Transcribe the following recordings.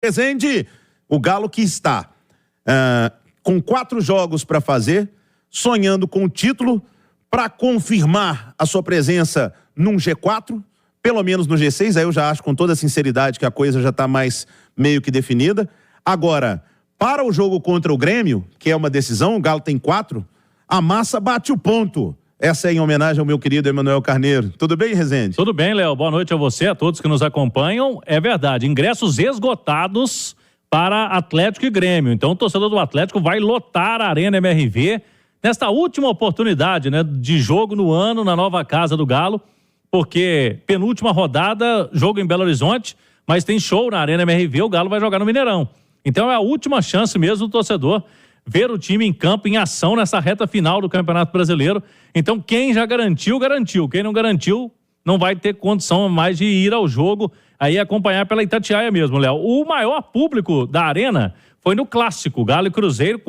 Resende, o Galo que está com 4 jogos para fazer, sonhando com o título, para confirmar a sua presença num G4, pelo menos no G6, aí eu já acho com toda sinceridade que a coisa já está mais meio que definida. Agora, para o jogo contra o Grêmio, que é uma decisão, o Galo tem 4, a massa bate o ponto. Essa é em homenagem ao meu querido Emanuel Carneiro. Tudo bem, Rezende? Tudo bem, Léo. Boa noite a você, a todos que nos acompanham. É verdade, ingressos esgotados para Atlético e Grêmio. Então o torcedor do Atlético vai lotar a Arena MRV nesta última oportunidade, né, de jogo no ano na nova casa do Galo, porque penúltima rodada, jogo em Belo Horizonte, mas tem show na Arena MRV, o Galo vai jogar no Mineirão. Então é a última chance mesmo do torcedor ver o time em campo, em ação nessa reta final do Campeonato Brasileiro. Então quem já garantiu, garantiu. Quem não garantiu, não vai ter condição mais de ir ao jogo, aí acompanhar pela Itatiaia mesmo, Léo. O maior público da Arena foi no Clássico, Galo e Cruzeiro,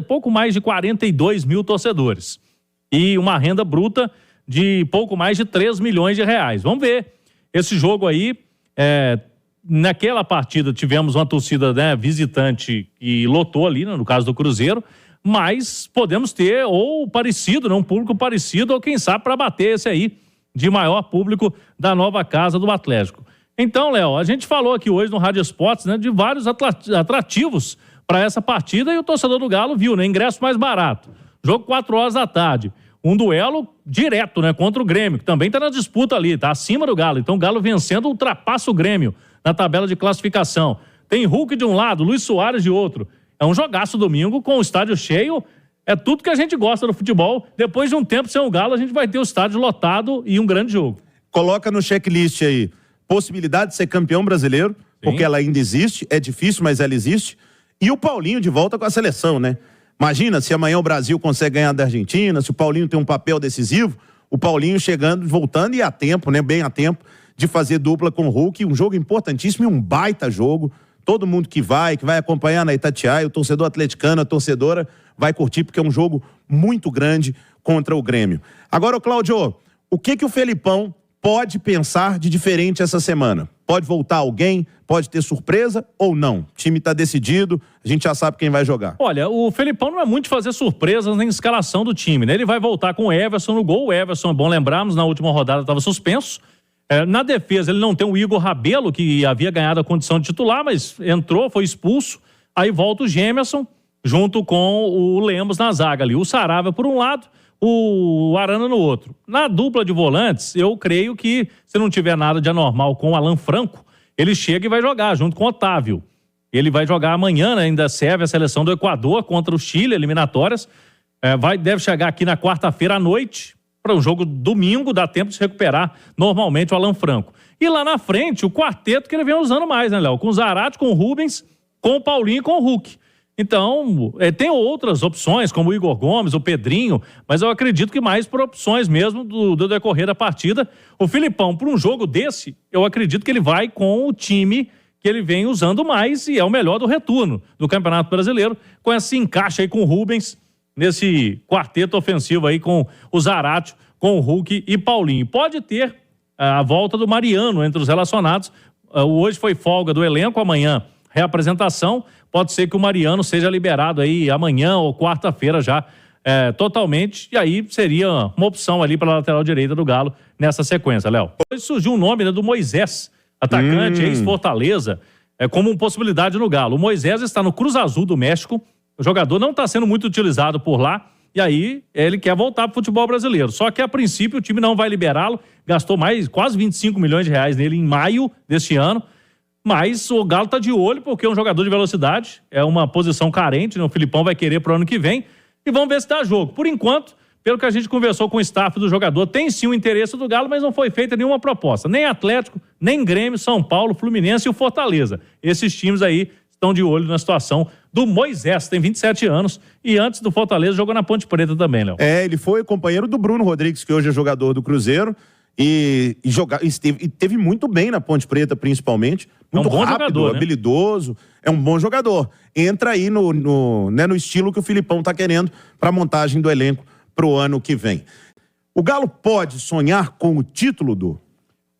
pouco mais de 42 mil torcedores. E uma renda bruta de pouco mais de 3 milhões de reais. Vamos ver. Esse jogo aí, naquela partida tivemos uma torcida, né, visitante que lotou ali, né, no caso do Cruzeiro, mas podemos ter ou parecido, né, um público parecido, ou quem sabe para bater esse aí de maior público da nova casa do Atlético. Então, Léo, a gente falou aqui hoje no Rádio Esportes, né, de vários atrativos para essa partida e o torcedor do Galo viu, né, ingresso mais barato. Jogo 4 horas da tarde. Um duelo direto, né, contra o Grêmio, que também está na disputa ali, está acima do Galo. Então o Galo vencendo ultrapassa o Grêmio na tabela de classificação. Tem Hulk de um lado, Luiz Soares de outro. É um jogaço domingo com o estádio cheio. É tudo que a gente gosta do futebol. Depois de um tempo sem o Galo, a gente vai ter o estádio lotado e um grande jogo. Coloca no checklist aí, possibilidade de ser campeão brasileiro, sim, porque ela ainda existe, é difícil, mas ela existe. E o Paulinho de volta com a seleção, né? Imagina se amanhã o Brasil consegue ganhar da Argentina, se o Paulinho tem um papel decisivo, o Paulinho chegando, voltando e a tempo, né? Bem a tempo de fazer dupla com o Hulk, um jogo importantíssimo e um baita jogo. Todo mundo que vai acompanhar na Itatiaia, o torcedor atleticano, a torcedora, vai curtir, porque é um jogo muito grande contra o Grêmio. Agora, Cláudio, o que o Felipão pode pensar de diferente essa semana? Pode voltar alguém? Pode ter surpresa ou não? O time está decidido, a gente já sabe quem vai jogar. Olha, o Felipão não é muito de fazer surpresas nem escalação do time, né? Ele vai voltar com o Everson no gol. O Everson, é bom lembrarmos, na última rodada estava suspenso. Na defesa, ele não tem o Igor Rabelo, que havia ganhado a condição de titular, mas entrou, foi expulso. Aí volta o Gemerson, junto com o Lemos na zaga ali. O Saravia por um lado, o Arana no outro. Na dupla de volantes, eu creio que, se não tiver nada de anormal com o Alan Franco, ele chega e vai jogar junto com o Otávio. Ele vai jogar amanhã, né? Ainda serve a seleção do Equador contra o Chile, eliminatórias. Deve chegar aqui na quarta-feira à noite, para um jogo domingo, dá tempo de se recuperar normalmente o Alan Franco. E lá na frente, o quarteto que ele vem usando mais, né, Léo? Com o Zarate, com o Rubens, com o Paulinho e com o Hulk. Então, tem outras opções, como o Igor Gomes, o Pedrinho, mas eu acredito que mais por opções mesmo do decorrer da partida. O Filipão, por um jogo desse, eu acredito que ele vai com o time que ele vem usando mais e é o melhor do retorno do Campeonato Brasileiro, com esse encaixe aí com o Rubens, nesse quarteto ofensivo aí com o Zarate, com o Hulk e Paulinho. Pode ter a volta do Mariano entre os relacionados. Hoje foi folga do elenco, amanhã reapresentação. Pode ser que o Mariano seja liberado aí amanhã ou quarta-feira já totalmente. E aí seria uma opção ali para a lateral direita do Galo nessa sequência, Léo. Hoje surgiu o nome, né, do Moisés, atacante, ex-Fortaleza, como uma possibilidade no Galo. O Moisés está no Cruz Azul do México. O jogador não está sendo muito utilizado por lá. E aí ele quer voltar para o futebol brasileiro. Só que a princípio o time não vai liberá-lo. Gastou quase 25 milhões de reais nele em maio deste ano. Mas o Galo está de olho porque é um jogador de velocidade. É uma posição carente, né? O Filipão vai querer para o ano que vem. E vamos ver se dá jogo. Por enquanto, pelo que a gente conversou com o staff do jogador, tem sim o interesse do Galo, mas não foi feita nenhuma proposta. Nem Atlético, nem Grêmio, São Paulo, Fluminense e o Fortaleza. Esses times aí estão de olho na situação do Moisés, tem 27 anos, e antes do Fortaleza jogou na Ponte Preta também, Léo. Ele foi companheiro do Bruno Rodrigues, que hoje é jogador do Cruzeiro, e teve muito bem na Ponte Preta, principalmente. Muito bom rápido, jogador, né? habilidoso, é um bom jogador. Entra aí no estilo que o Filipão tá querendo para a montagem do elenco pro ano que vem. O Galo pode sonhar com o título, Du?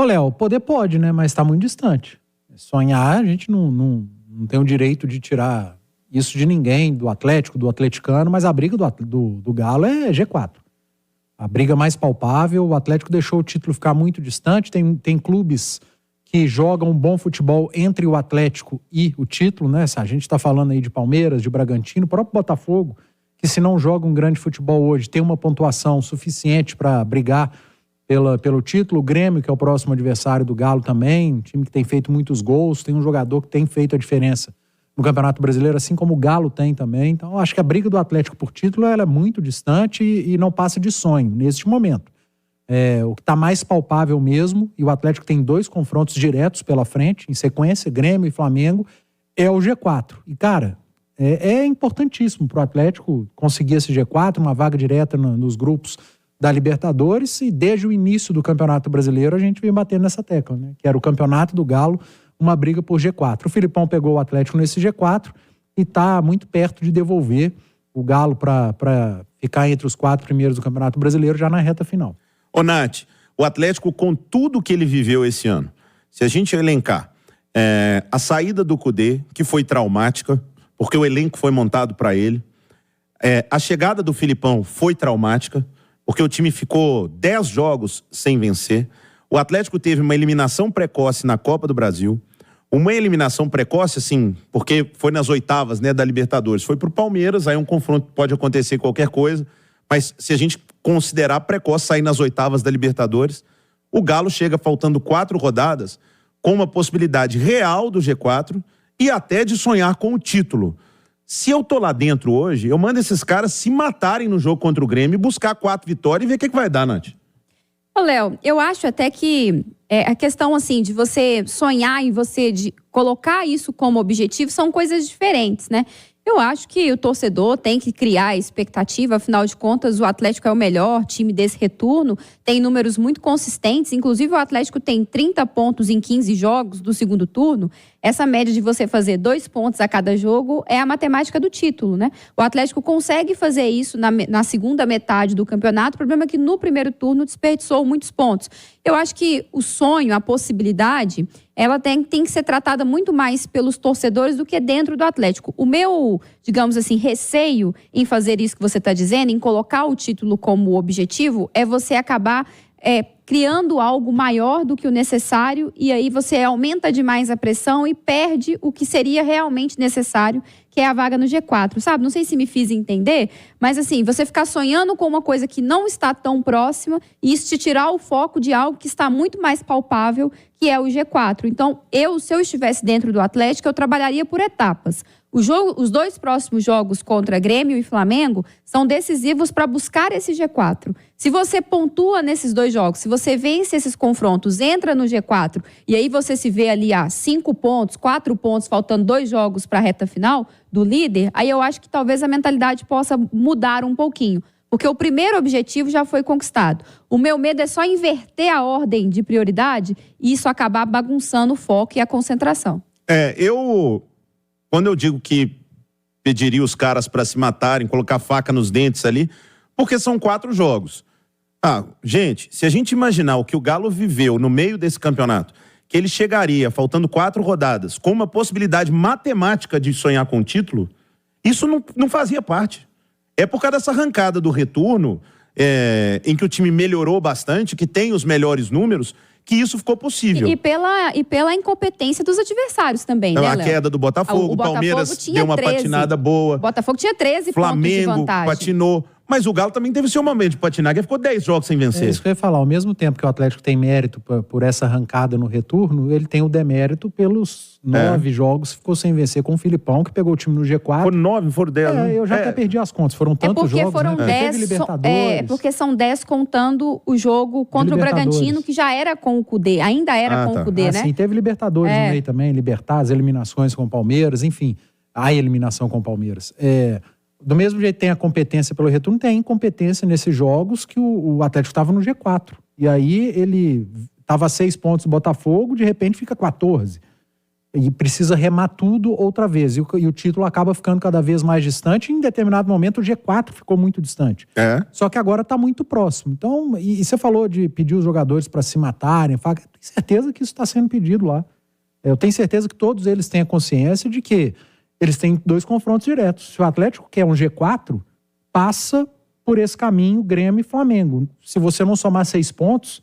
Léo, poder pode, né? Mas tá muito distante. Sonhar, a gente não não tem o direito de tirar isso de ninguém, do Atlético, do atleticano, mas a briga do Galo é G4. A briga mais palpável, o Atlético deixou o título ficar muito distante, tem clubes que jogam um bom futebol entre o Atlético e o título, né? A gente está falando aí de Palmeiras, de Bragantino, o próprio Botafogo, que se não joga um grande futebol hoje, tem uma pontuação suficiente para brigar pelo título. O Grêmio, que é o próximo adversário do Galo também, um time que tem feito muitos gols, tem um jogador que tem feito a diferença no Campeonato Brasileiro, assim como o Galo tem também. Então, eu acho que a briga do Atlético por título ela é muito distante e não passa de sonho neste momento. O que está mais palpável mesmo, e o Atlético tem 2 confrontos diretos pela frente, em sequência, Grêmio e Flamengo, é o G4. E, cara, é importantíssimo para o Atlético conseguir esse G4, uma vaga direta nos grupos da Libertadores, e desde o início do Campeonato Brasileiro a gente vem batendo nessa tecla, né? Que era o Campeonato do Galo, uma briga por G4. O Filipão pegou o Atlético nesse G4 e está muito perto de devolver o Galo para ficar entre os 4 primeiros do Campeonato Brasileiro já na reta final. Ô, Nath, o Atlético, com tudo que ele viveu esse ano, se a gente elencar a saída do Kudê, que foi traumática, porque o elenco foi montado para ele, a chegada do Filipão foi traumática, porque o time ficou 10 jogos sem vencer. O Atlético teve uma eliminação precoce na Copa do Brasil, uma eliminação precoce, assim, porque foi nas oitavas, né, da Libertadores. Foi pro Palmeiras, aí um confronto pode acontecer qualquer coisa, mas se a gente considerar precoce sair nas oitavas da Libertadores, o Galo chega faltando 4 rodadas com uma possibilidade real do G4 e até de sonhar com o título. Se eu tô lá dentro hoje, eu mando esses caras se matarem no jogo contra o Grêmio e buscar 4 vitórias e ver o que vai dar, Nath. Ô, Léo, eu acho até que a questão, assim, de você sonhar e você de colocar isso como objetivo são coisas diferentes, né? Eu acho que o torcedor tem que criar expectativa, afinal de contas o Atlético é o melhor time desse retorno, tem números muito consistentes, inclusive o Atlético tem 30 pontos em 15 jogos do segundo turno. Essa média de você fazer 2 pontos a cada jogo é a matemática do título, né? O Atlético consegue fazer isso na segunda metade do campeonato, o problema é que no primeiro turno desperdiçou muitos pontos. Eu acho que o sonho, a possibilidade, ela tem que ser tratada muito mais pelos torcedores do que dentro do Atlético. O meu, digamos assim, receio em fazer isso que você está dizendo, em colocar o título como objetivo, é você acabar criando algo maior do que o necessário e aí você aumenta demais a pressão e perde o que seria realmente necessário, que é a vaga no G4, sabe? Não sei se me fiz entender, mas assim, você ficar sonhando com uma coisa que não está tão próxima e isso te tirar o foco de algo que está muito mais palpável, que é o G4. Então, se eu estivesse dentro do Atlético, eu trabalharia por etapas. Os 2 próximos jogos contra Grêmio e Flamengo são decisivos para buscar esse G4. Se você pontua nesses 2 jogos, se você vence esses confrontos, entra no G4 e aí você se vê ali a 5 pontos, 4 pontos, faltando 2 jogos para a reta final do líder, aí eu acho que talvez a mentalidade possa mudar um pouquinho. Porque o primeiro objetivo já foi conquistado. O meu medo é só inverter a ordem de prioridade e isso acabar bagunçando o foco e a concentração. Quando eu digo que pediria os caras para se matarem, colocar faca nos dentes ali, porque são 4 jogos. Gente, se a gente imaginar o que o Galo viveu no meio desse campeonato, que ele chegaria, faltando 4 rodadas, com uma possibilidade matemática de sonhar com o título, isso não fazia parte. É por causa dessa arrancada do retorno, em que o time melhorou bastante, que tem os melhores números, que isso ficou possível. E pela incompetência dos adversários também, né, Léo? A queda do Botafogo, o Palmeiras deu uma patinada boa. O Botafogo tinha 13 pontos de vantagem. Flamengo patinou. Mas o Galo também teve seu momento de patinar, que ficou 10 jogos sem vencer. É isso que eu ia falar. Ao mesmo tempo que o Atlético tem mérito por essa arrancada no retorno, ele tem o demérito pelos 9 jogos que ficou sem vencer com o Filipão, que pegou o time no G4. Foram 9, foram 10. Né? Eu já até perdi as contas. Foram tantos jogos, foram né? 10, Libertadores. porque são 10 contando o jogo contra o Bragantino, que já era com o Kudê. Ainda era com o Kudê, né? Sim, teve Libertadores no meio também. Libertad, as eliminações com o Palmeiras, enfim. A eliminação com o Palmeiras. Do mesmo jeito que tem a competência pelo retorno, tem a incompetência nesses jogos que o Atlético estava no G4. E aí ele estava a 6 pontos do Botafogo, de repente fica 14. E precisa remar tudo outra vez. E o título acaba ficando cada vez mais distante. E em determinado momento o G4 ficou muito distante. Só que agora está muito próximo. Então, e você falou de pedir os jogadores para se matarem. Tenho certeza que isso está sendo pedido lá. Eu tenho certeza que todos eles têm a consciência de que eles têm 2 confrontos diretos. Se o Atlético quer um G4, passa por esse caminho Grêmio e Flamengo. Se você não somar 6 pontos,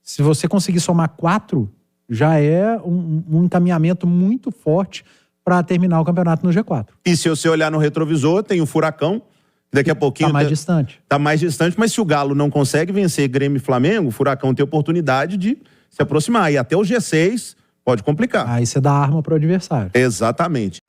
se você conseguir somar 4, já é um encaminhamento muito forte para terminar o campeonato no G4. E se você olhar no retrovisor, tem o Furacão, que daqui a pouquinho... Está mais distante. Está mais distante, mas se o Galo não consegue vencer Grêmio e Flamengo, o Furacão tem oportunidade de se aproximar. E até o G6 pode complicar. Aí você dá arma para o adversário. Exatamente.